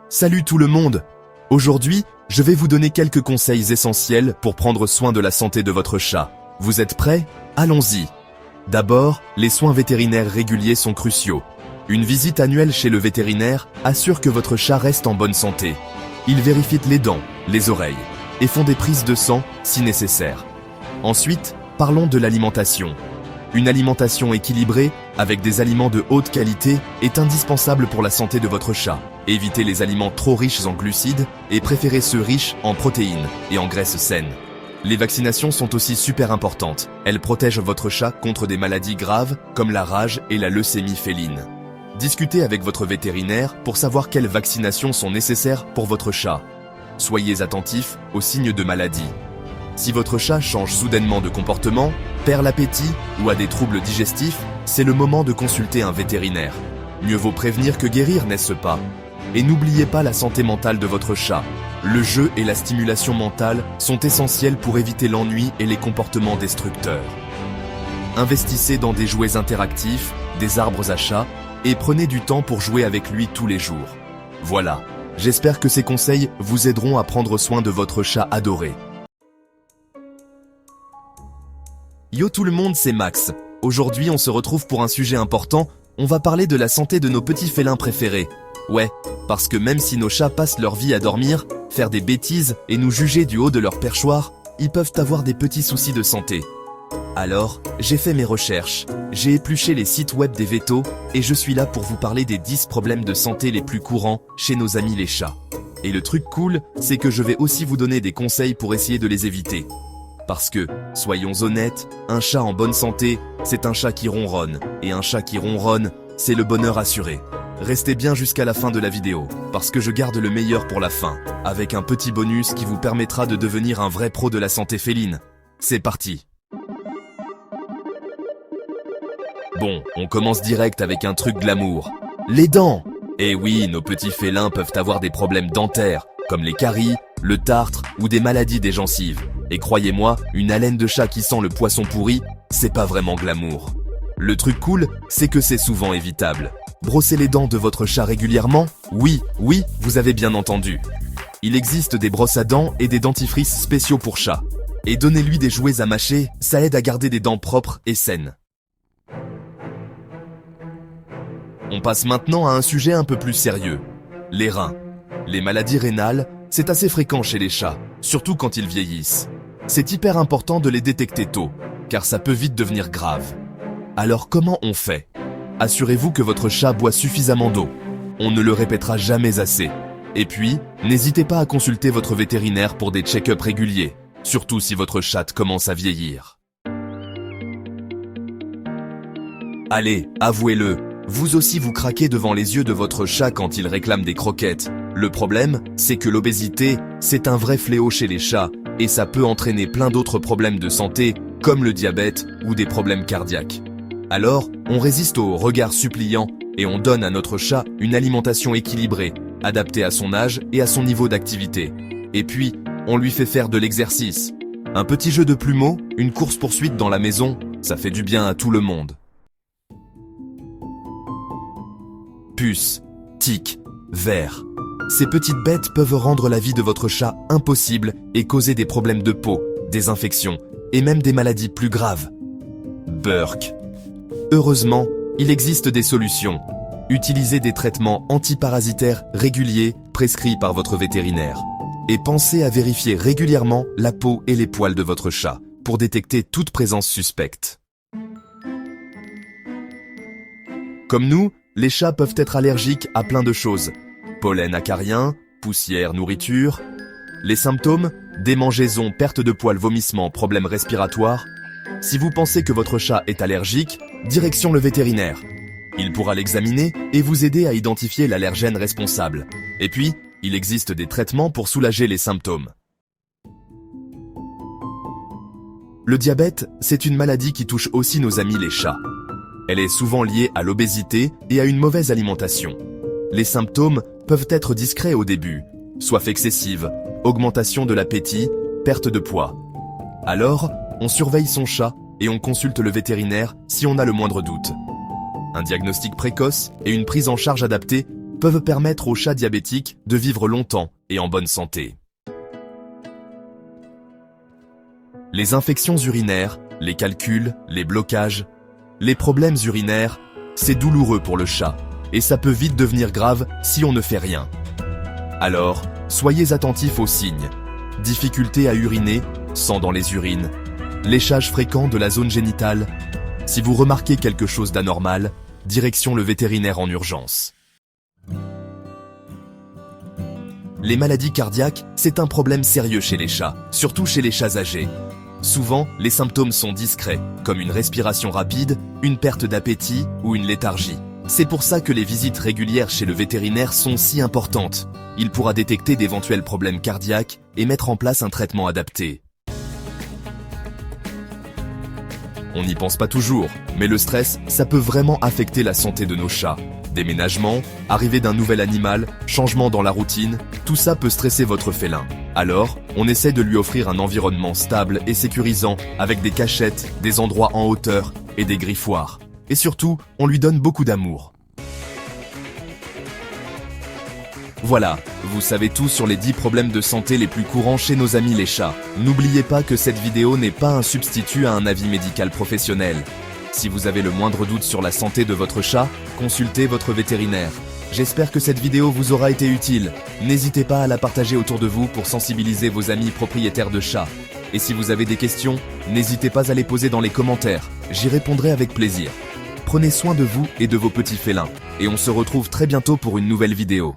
Salut tout le monde! Aujourd'hui, je vais vous donner quelques conseils essentiels pour prendre soin de la santé de votre chat. Vous êtes prêts? Allons-y! D'abord, les soins vétérinaires réguliers sont cruciaux. Une visite annuelle chez le vétérinaire assure que votre chat reste en bonne santé. Ils vérifient les dents, les oreilles et font des prises de sang si nécessaire. Ensuite, parlons de l'alimentation. Une alimentation équilibrée, avec des aliments de haute qualité, est indispensable pour la santé de votre chat. Évitez les aliments trop riches en glucides et préférez ceux riches en protéines et en graisses saines. Les vaccinations sont aussi super importantes. Elles protègent votre chat contre des maladies graves comme la rage et la leucémie féline. Discutez avec votre vétérinaire pour savoir quelles vaccinations sont nécessaires pour votre chat. Soyez attentifs aux signes de maladie. Si votre chat change soudainement de comportement, perd l'appétit ou a des troubles digestifs, c'est le moment de consulter un vétérinaire. Mieux vaut prévenir que guérir, n'est-ce pas? Et n'oubliez pas la santé mentale de votre chat. Le jeu et la stimulation mentale sont essentiels pour éviter l'ennui et les comportements destructeurs. Investissez dans des jouets interactifs, des arbres à chat, et prenez du temps pour jouer avec lui tous les jours. Voilà, j'espère que ces conseils vous aideront à prendre soin de votre chat adoré. Yo tout le monde, c'est Max. Aujourd'hui, on se retrouve pour un sujet important. On va parler de la santé de nos petits félins préférés. Ouais, parce que même si nos chats passent leur vie à dormir, faire des bêtises et nous juger du haut de leur perchoir, ils peuvent avoir des petits soucis de santé. Alors, j'ai fait mes recherches, j'ai épluché les sites web des vétos et je suis là pour vous parler des 10 problèmes de santé les plus courants chez nos amis les chats. Et le truc cool, c'est que je vais aussi vous donner des conseils pour essayer de les éviter. Parce que, soyons honnêtes, un chat en bonne santé, c'est un chat qui ronronne. Et un chat qui ronronne, c'est le bonheur assuré. Restez bien jusqu'à la fin de la vidéo, parce que je garde le meilleur pour la fin, avec un petit bonus qui vous permettra de devenir un vrai pro de la santé féline. C'est parti! Bon, on commence direct avec un truc glamour. Les dents! Eh oui, nos petits félins peuvent avoir des problèmes dentaires, comme les caries, le tartre ou des maladies des gencives. Et croyez-moi, une haleine de chat qui sent le poisson pourri, c'est pas vraiment glamour. Le truc cool, c'est que c'est souvent évitable. Brossez les dents de votre chat régulièrement? Oui, vous avez bien entendu. Il existe des brosses à dents et des dentifrices spéciaux pour chats. Et donnez-lui des jouets à mâcher, ça aide à garder des dents propres et saines. On passe maintenant à un sujet un peu plus sérieux. Les reins. Les maladies rénales, c'est assez fréquent chez les chats, surtout quand ils vieillissent. C'est hyper important de les détecter tôt, car ça peut vite devenir grave. Alors comment on fait? Assurez-vous que votre chat boit suffisamment d'eau. On ne le répétera jamais assez. Et puis, n'hésitez pas à consulter votre vétérinaire pour des check-ups réguliers, surtout si votre chat commence à vieillir. Allez, avouez-le, vous aussi vous craquez devant les yeux de votre chat quand il réclame des croquettes. Le problème, c'est que l'obésité, c'est un vrai fléau chez les chats, et ça peut entraîner plein d'autres problèmes de santé, comme le diabète ou des problèmes cardiaques. Alors, on résiste au regard suppliant et on donne à notre chat une alimentation équilibrée, adaptée à son âge et à son niveau d'activité. Et puis, on lui fait faire de l'exercice. Un petit jeu de plumeaux, une course-poursuite dans la maison, ça fait du bien à tout le monde. Puces, tiques, vers. Ces petites bêtes peuvent rendre la vie de votre chat impossible et causer des problèmes de peau, des infections et même des maladies plus graves. Burk. Heureusement, il existe des solutions. Utilisez des traitements antiparasitaires réguliers prescrits par votre vétérinaire. Et pensez à vérifier régulièrement la peau et les poils de votre chat pour détecter toute présence suspecte. Comme nous, les chats peuvent être allergiques à plein de choses. Pollen acarien, poussière, nourriture. Les symptômes? Démangeaisons, perte de poils, vomissements, problèmes respiratoires. Si vous pensez que votre chat est allergique, direction le vétérinaire. Il pourra l'examiner et vous aider à identifier l'allergène responsable. Et puis, il existe des traitements pour soulager les symptômes. Le diabète, c'est une maladie qui touche aussi nos amis les chats. Elle est souvent liée à l'obésité et à une mauvaise alimentation. Les symptômes peuvent être discrets au début, soif excessive, augmentation de l'appétit, perte de poids. Alors, on surveille son chat et on consulte le vétérinaire si on a le moindre doute. Un diagnostic précoce et une prise en charge adaptée peuvent permettre aux chats diabétiques de vivre longtemps et en bonne santé. Les infections urinaires, les calculs, les blocages, les problèmes urinaires, c'est douloureux pour le chat, et ça peut vite devenir grave si on ne fait rien. Alors, soyez attentifs aux signes. Difficulté à uriner, sang dans les urines, léchage fréquent de la zone génitale. Si vous remarquez quelque chose d'anormal, direction le vétérinaire en urgence. Les maladies cardiaques, c'est un problème sérieux chez les chats, surtout chez les chats âgés. Souvent, les symptômes sont discrets, comme une respiration rapide, une perte d'appétit ou une léthargie. C'est pour ça que les visites régulières chez le vétérinaire sont si importantes. Il pourra détecter d'éventuels problèmes cardiaques et mettre en place un traitement adapté. On n'y pense pas toujours, mais le stress, ça peut vraiment affecter la santé de nos chats. Déménagement, arrivée d'un nouvel animal, changement dans la routine, tout ça peut stresser votre félin. Alors, on essaie de lui offrir un environnement stable et sécurisant, avec des cachettes, des endroits en hauteur et des griffoirs. Et surtout, on lui donne beaucoup d'amour. Voilà, vous savez tout sur les 10 problèmes de santé les plus courants chez nos amis les chats. N'oubliez pas que cette vidéo n'est pas un substitut à un avis médical professionnel. Si vous avez le moindre doute sur la santé de votre chat, consultez votre vétérinaire. J'espère que cette vidéo vous aura été utile. N'hésitez pas à la partager autour de vous pour sensibiliser vos amis propriétaires de chats. Et si vous avez des questions, n'hésitez pas à les poser dans les commentaires. J'y répondrai avec plaisir. Prenez soin de vous et de vos petits félins. Et on se retrouve très bientôt pour une nouvelle vidéo.